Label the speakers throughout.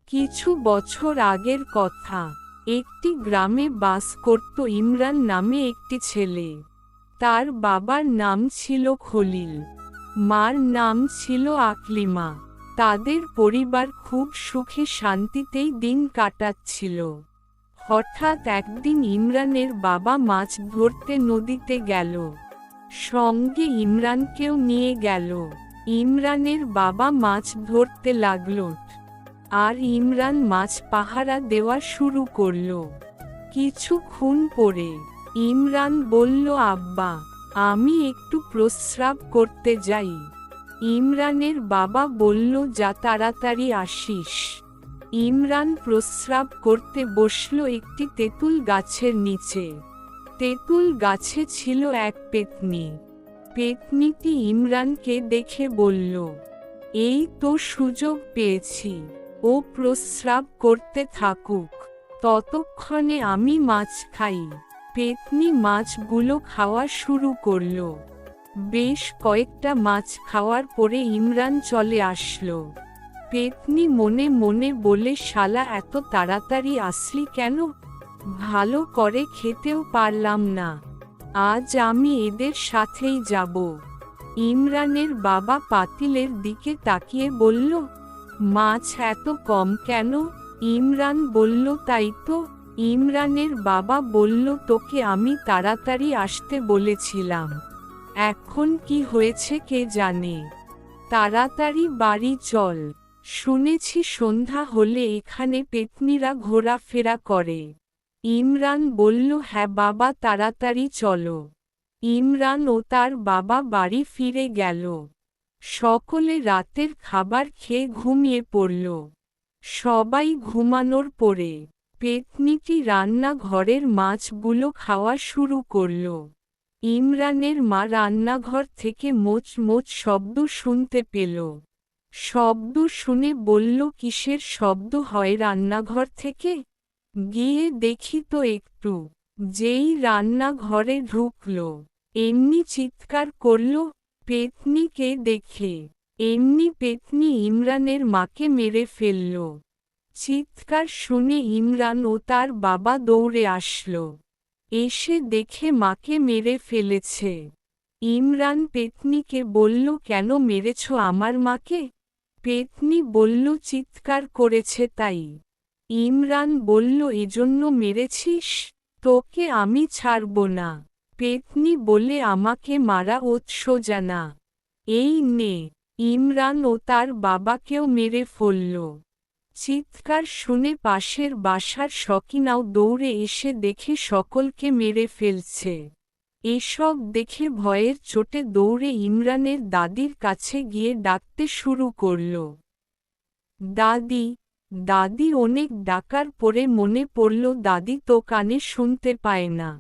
Speaker 1: কিছু বছর আগের কথা। একটি গ্রামে বাস করত ইমরান নামে একটি ছেলে। তার বাবার নাম ছিল খলিল, মার নাম ছিল আকলিমা। তাদের পরিবার খুব সুখে শান্তিতেই দিন কাটাচ্ছিল। হঠাৎ একদিন ইমরানের বাবা মাছ ধরতে নদীতে গেল। সঙ্গে ইমরানকেও নিয়ে গেল। ইমরানের বাবা মাছ ধরতে লাগল, আর ইমরান মাছ পাহারা দেওয়া শুরু করল। কিছুক্ষণ পরে ইমরান বলল, আব্বা, আমি একটু প্রস্রাব করতে যাই। ইমরানের বাবা বলল, যা, তাড়াতাড়ি আসিস। ইমরান প্রস্রাব করতে বসল একটি তেঁতুল গাছের নিচে। তেঁতুল গাছে ছিল এক পেত্নী। পেত্নীটি ইমরানকে দেখে বলল, এই তো সুযোগ পেয়েছি, ও প্রস্রাব করতে থাকুক, ততক্ষণে আমি মাছ খাই। পেত্নী মাছগুলো খাওয়া শুরু করল। বেশ কয়েকটা মাছ খাওয়ার পরে ইমরান চলে আসলো। পেত্নী মনে মনে বলে, শালা, এত তাড়াতাড়ি আসলি কেন? ভালো করে খেতেও পারলাম না, আজ আমি এদের সাথেই যাব। ইমরানের বাবা পাতিলের দিকে তাকিয়ে বলল, মাছ এত কম কেন? ইমরান বলল, তাই তো। ইমরানের বাবা বলল, তোকে আমি তাড়াতাড়ি আসতে বলেছিলাম, এখন কি হয়েছে কে জানে। তাড়াতাড়ি বাড়ি চল, শুনেছি সন্ধ্যা হলে এখানে পেত্নীরা ঘোরাফেরা করে। ইমরান বলল, হ্যাঁ বাবা, তাড়াতাড়ি চলো। ইমরান ও তার বাবা বাড়ি ফিরে গেল। সকলে রাতের খাবার খেয়ে ঘুমিয়ে পড়ল। সবাই ঘুমানোর পরে পেত্নীটি রান্নাঘরের মাছগুলো খাওয়া শুরু করল। ইমরানের মা রান্নাঘর থেকে মোচ মোচ শব্দ শুনতে পেল। শব্দ শুনে বলল, কিসের শব্দ হয় রান্নাঘর থেকে? গিয়ে দেখি তো একটু। যেই রান্নাঘরে ঢুকল, এমনি চিৎকার করল। পেত্নীকে দেখে এমনি পেত্নী ইমরানের মাকে মেরে ফেলল। চিৎকার শুনে ইমরান ও তার বাবা দৌড়ে আসলো। এসে দেখে মাকে মেরে ফেলেছে। ইমরান পেত্নীকে বলল, কেন মেরেছ আমার মাকে? পেত্নী বলল, চিৎকার করেছে তাই। ইমরান বলল, এজন্য মেরেছিস? তোকে আমি ছাড়ব না। পেত্নী বলে, আমাকে মারা সোজা না, এই নে। ইমরান ও তার বাবাকেও মেরে ফেলল। চিৎকার শুনে পাশের বাসার সকিনাও দৌড়ে এসে দেখে সকলকে মেরে ফেলছে। এসব দেখে ভয়ের চোটে দৌড়ে ইমরানের দাদির কাছে গিয়ে ডাকতে শুরু করল, দাদি, দাদি। অনেক ডাকার পরে মনে পড়ল দাদি তো কানে শুনতে পায় না।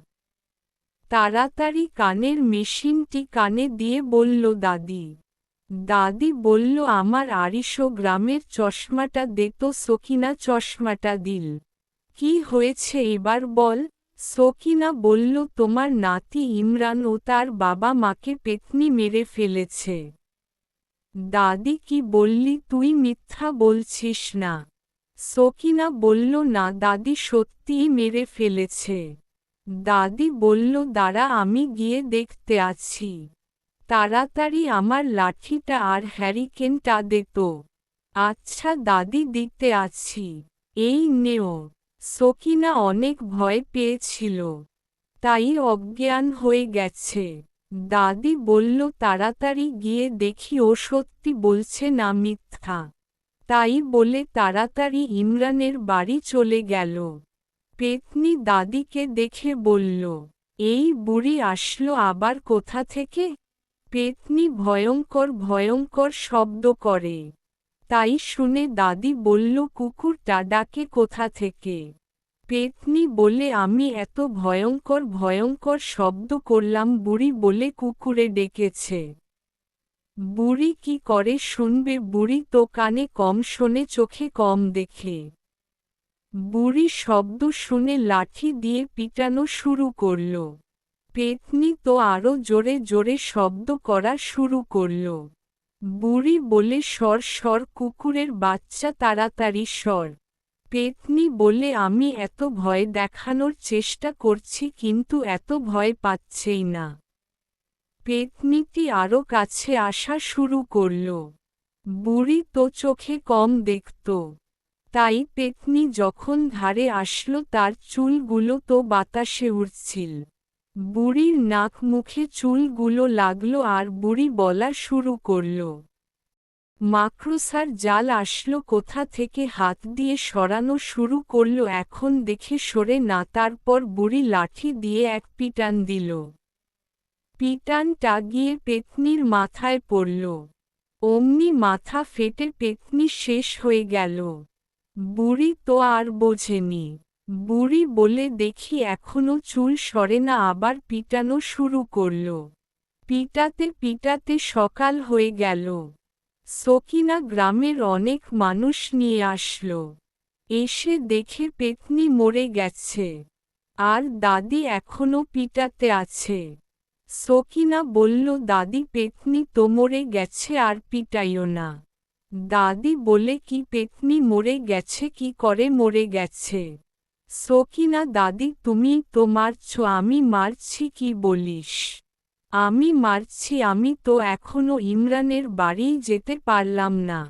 Speaker 1: তাড়াতাড়ি কানের মেশিনটি কানে দিয়ে বলল, দাদি। দাদি বলল, আমার আড়িশো গ্রামের চশমাটা দে তো। সকিনা চশমাটা দিল। কি হয়েছে এবার বল? সকিনা বলল, তোমার নাতি ইমরান ও তার বাবা মাকে পেত্নী মেরে ফেলেছে। দাদি, কি বললি তুই? মিথ্যা বলছিস না? সকিনা বলল, না দাদি, সত্যিই মেরে ফেলেছে। দাদি বলল, দাঁড়া, আমি গিয়ে দেখতে আছি। তাড়াতাড়ি আমার লাঠিটা আর হ্যারিকেনটা দে তো। আচ্ছা দাদি, দিতে আছি, এই নেও। সকিনা অনেক ভয় পেয়েছিল, তাই অজ্ঞান হয়ে গেছে। দাদি বলল, তাড়াতাড়ি গিয়ে দেখি ও সত্যি বলছে না মিথ্যা। তাই বলে তাড়াতাড়ি ইমরানের বাড়ি চলে গেল। পেত্নী দাদিকে দেখে বলল, এই বুড়ি আসলো আবার কোথা থেকে? পেত্নী ভয়ঙ্কর ভয়ঙ্কর শব্দ করে। তাই শুনে দাদি বলল, কুকুরটা ডাকে কোথা থেকে? পেত্নী বলে, আমি এত ভয়ঙ্কর ভয়ঙ্কর শব্দ করলাম বুড়ি বলে কুকুরে ডেকেছে। বুড়ি কি করে শুনবে? বুড়ি তো কানে কম শোনে, চোখে কম দেখে। বুড়ি শব্দ শুনে লাঠি দিয়ে পিটানো শুরু করল। পেত্নী তো আরো জোরে জোরে শব্দ করা শুরু করল। বুড়ি বলে সর সর কুকুরের বাচ্চা তাড়াতাড়ি সর। পেতনি বলে আমি এত ভয় দেখানোর চেষ্টা করছি কিন্তু এত ভয় পাচ্ছেই না। পেতনিটি আরও কাছে আসা শুরু করল। বুড়ি তো চোখে কম দেখত, তাই পেতনি যখন ধারে আসলো তার চুলগুলো তো বাতাসে উড়ছিল। বুড়ির নাক মুখে চুলগুলো লাগলো আর বুড়ি বলা শুরু করল, মাকড়সার জাল আসলো কোথা থেকে, হাত দিয়ে সরানো শুরু করল। এখন দেখে সরে না, তারপর বুড়ি লাঠি দিয়ে এক পিটান দিল। পিটানটা গিয়ে পেতনির মাথায় পড়ল। অমনি মাথা ফেটে পেতনি শেষ হয়ে গেল। বুড়ি তো আর বোঝেনি। বুড়ি বলে দেখি এখনো চুল সরে না, আবার পিটানো শুরু করল। পিটাতে পিটাতে সকাল হয়ে গেল। সকিনা গ্রামের অনেক মানুষ নিয়ে আসলো। এসে দেখে পেতনি মরে গেছে, আর দাদি এখনো পিটাতে আছে। সকিনা বলল, দাদি পেতনি তো মরে গেছে, আর পিটাইও না। দাদি বলে, কি পেতনি মরে গেছে, কি করে মরে গেছে? সকিনা, দাদি তুমি তো মারছ। আমি মারছি কি বলিস? আমি মারছি, আমি তো এখনো ইমরানের বাড়ি যেতে পারলাম না।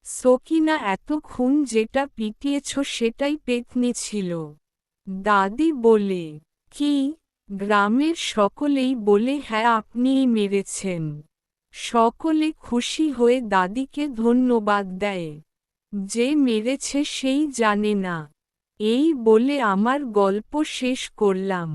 Speaker 1: সকিনা, এতক্ষণ যেটা পিটিয়েছ সেটাই পেতনি ছিল। দাদি বলে, কি? গ্রামের সকলেই বলে, হ্যাঁ আপনিই মেরেছেন। সকলে খুশি হয়ে দাদিকে ধন্যবাদ দেয়। যে মেরেছে সেই জানে না। এই বলে আমার গল্প শেষ করলাম।